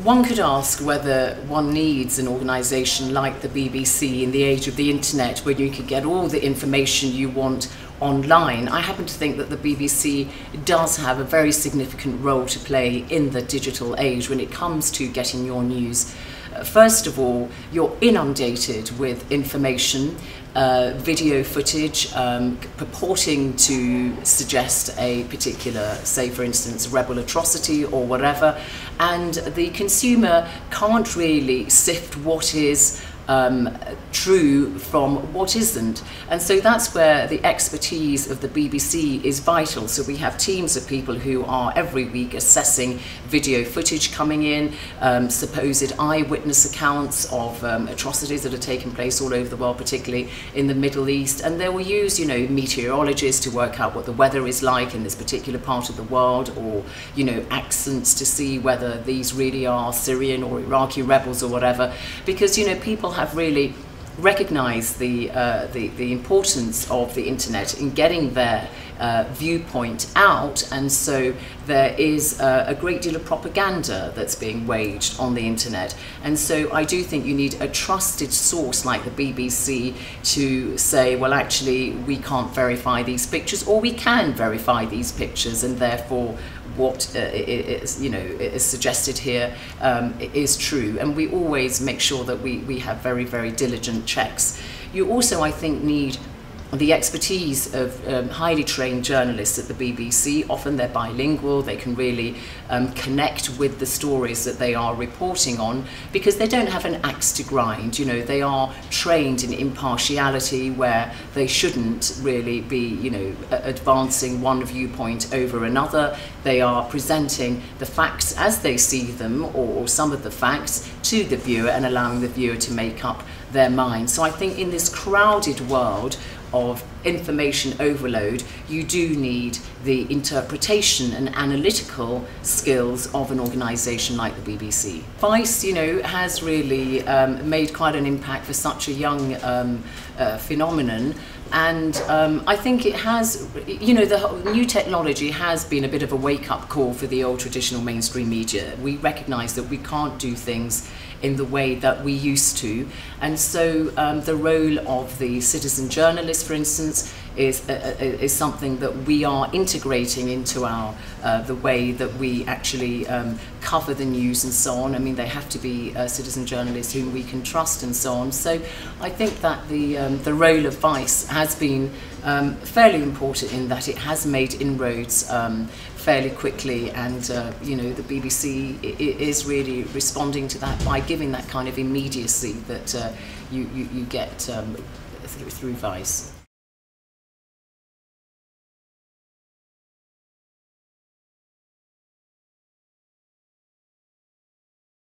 One could ask whether one needs an organisation like the BBC in the age of the internet, where you can get all the information you want online. I happen to think that the BBC does have a very significant role to play in the digital age when it comes to getting your news. First of all, you're inundated with information, video footage purporting to suggest a particular, say for instance, rebel atrocity or whatever, and the consumer can't really sift what is true from what isn't. And so that's where the expertise of the BBC is vital. So we have teams of people who are every week assessing video footage coming in, supposed eyewitness accounts of atrocities that have taken place all over the world, particularly in the Middle East. And they will use, meteorologists to work out what the weather is like in this particular part of the world, or, accents to see whether these really are Syrian or Iraqi rebels or whatever. Because, people have really recognized the importance of the internet in getting their viewpoint out, and so there is a great deal of propaganda that's being waged on the internet. And so I do think you need a trusted source like the BBC to say, well, actually we can't verify these pictures, or we can verify these pictures, and therefore what is suggested here is true. And we always make sure that we have very, very diligent checks. You also, I think, need the expertise of highly trained journalists at the BBC. Often they're bilingual, they can really connect with the stories that they are reporting on, because they don't have an axe to grind. They are trained in impartiality, where they shouldn't really be, advancing one viewpoint over another. They are presenting the facts as they see them, or some of the facts, to the viewer, and allowing the viewer to make up their mind. So I think in this crowded world of information overload, you do need the interpretation and analytical skills of an organisation like the BBC. Vice, has really made quite an impact for such a young phenomenon. And I think it has, the whole new technology has been a bit of a wake-up call for the old traditional mainstream media. We recognise that we can't do things in the way that we used to, and so the role of the citizen journalist, for instance, is something that we are integrating into our the way that we actually cover the news and so on. I mean, they have to be citizen journalists whom we can trust and so on. So I think that the role of Vice has been fairly important in that it has made inroads fairly quickly, and the BBC is really responding to that by giving that kind of immediacy that you get through Vice.